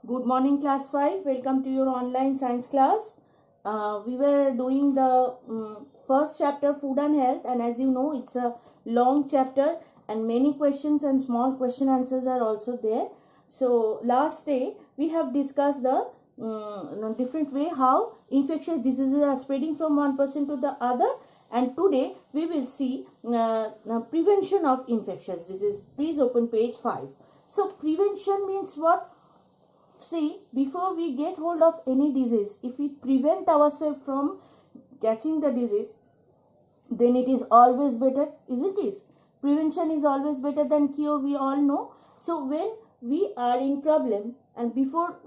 Good morning, class 5. Welcome to your online science class. We were doing the first chapter, food and health, and as you know, it's a long chapter and many questions and small question answers are also there. So last day we have discussed the different way how infectious diseases are spreading from one person to the other, and today we will see prevention of infectious disease. Please open page 5. So prevention means what? See, before we get hold of any disease, if we prevent ourselves from catching the disease, then it is always better, isn't it? Prevention is always better than cure, we all know. So when we are in problem and before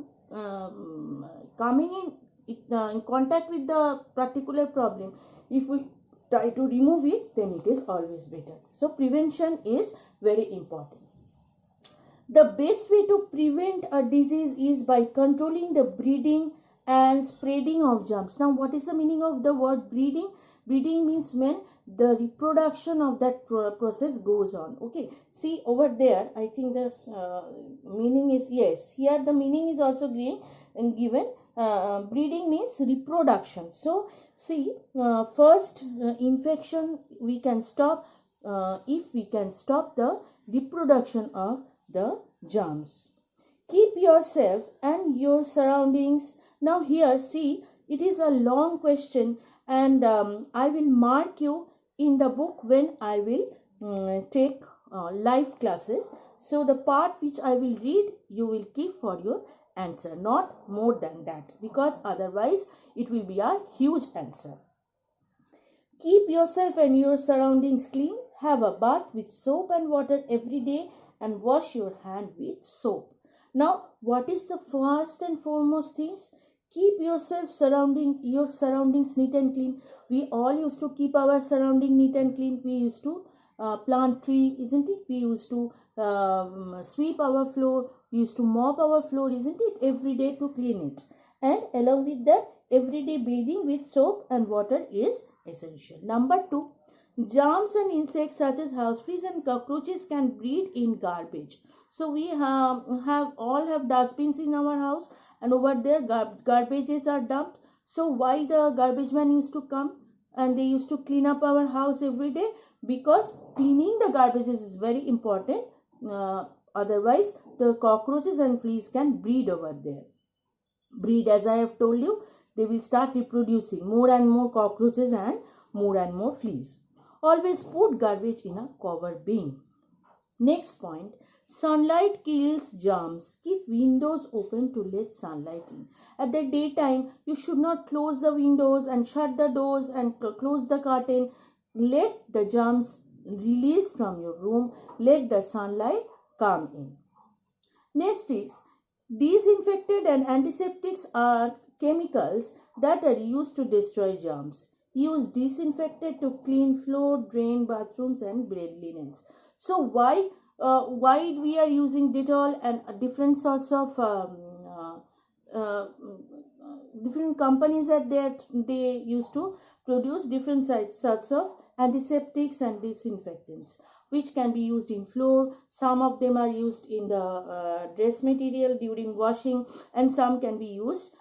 coming in contact with the particular problem, if we try to remove it, then it is always better. So prevention is very important. The best way to prevent a disease is by controlling the breeding and spreading of germs. Now, what is the meaning of the word breeding? Breeding means when the reproduction of that process goes on. Okay, see over there, I think the meaning is, yes, here the meaning is also given. Breeding means reproduction. So, see, first infection we can stop if we can stop the reproduction of the germs. Keep yourself and your surroundings. Now here, see, it is a long question and I will mark you in the book when I will take live classes. So the part which I will read, you will keep for your answer, not more than that, because otherwise it will be a huge answer. Keep yourself and your surroundings clean. Have a bath with soap and water every day and wash your hand with soap. Now, what is the first and foremost things? Keep your surroundings neat and clean. We all used to keep our surrounding neat and clean. We used to plant tree, isn't it? We used to sweep our floor. We used to mop our floor, isn't it? Every day to clean it. And along with that, everyday bathing with soap and water is essential. Number 2, germs and insects such as house flies and cockroaches can breed in garbage. So we all have dustbins in our house, and over there garbages are dumped. So why the garbage man used to come and they used to clean up our house every day? Because cleaning the garbages is very important. Otherwise the cockroaches and fleas can breed over there. Breed, as I have told you, they will start reproducing more and more cockroaches and more fleas. Always put garbage in a covered bin. Next point, sunlight kills germs. Keep windows open to let sunlight in. At the daytime, you should not close the windows and shut the doors and close the curtain. Let the germs release from your room. Let the sunlight come in. Next is, disinfectant and antiseptics are chemicals that are used to destroy germs. Use disinfectant to clean floor, drain, bathrooms and bed linens. So why we are using Dettol and different sorts of different companies that they used to produce different sorts of antiseptics and disinfectants, which can be used in floor. Some of them are used in the dress material during washing, and some can be used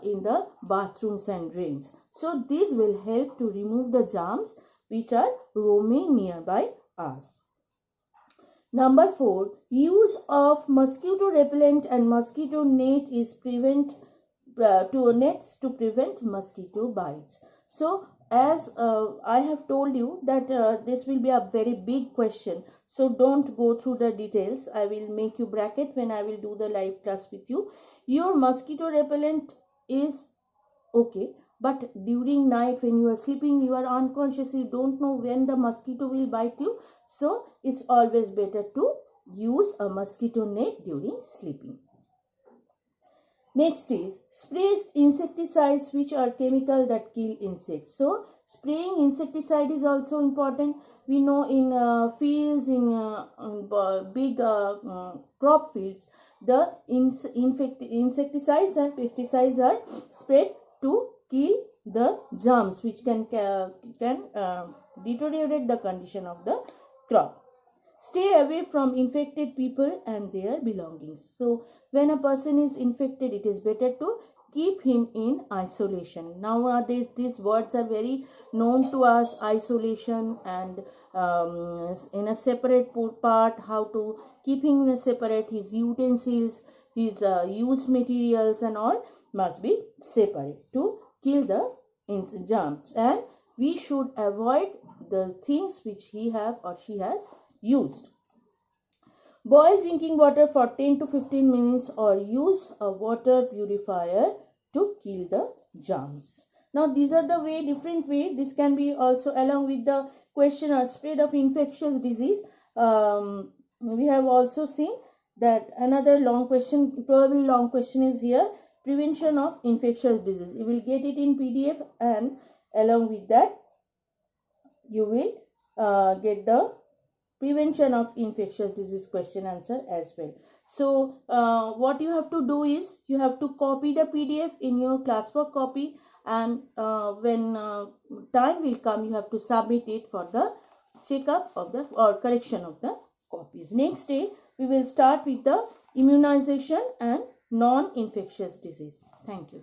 in the bathrooms and drains. So this will help to remove the germs which are roaming nearby us. Number 4, use of mosquito repellent and mosquito net is to prevent mosquito bites. So as I have told you that this will be a very big question, so don't go through the details. I will make you bracket when I will do the live class with you. Your mosquito repellent is okay, but during night when you are sleeping, you are unconscious, you don't know when the mosquito will bite you, so it's always better to use a mosquito net during sleeping. Next is, spray insecticides which are chemical that kill insects. So spraying insecticide is also important. We know in fields, in big crop fields, the insecticides and pesticides are sprayed to kill the germs which can deteriorate the condition of the crop. Stay away from infected people and their belongings. So when a person is infected, it is better to keep him in isolation. Nowadays these words are very known to us, isolation and in a separate part, how to keep him in a separate, his utensils, his used materials and all must be separate to kill the germs, and we should avoid the things which he have or she has used. Boil drinking water for 10 to 15 minutes or use a water purifier to kill the germs. Now these are the different way. This can be also along with the question of spread of infectious disease. We have also seen that another long question, probably long question is here, prevention of infectious disease. You will get it in PDF, and along with that you will get the prevention of infectious disease question answer as well. So what you have to do is you have to copy the PDF in your classwork copy, and when time will come, you have to submit it for the checkup of the or correction of the copies. Next day we will start with the immunization and non-infectious disease. Thank you.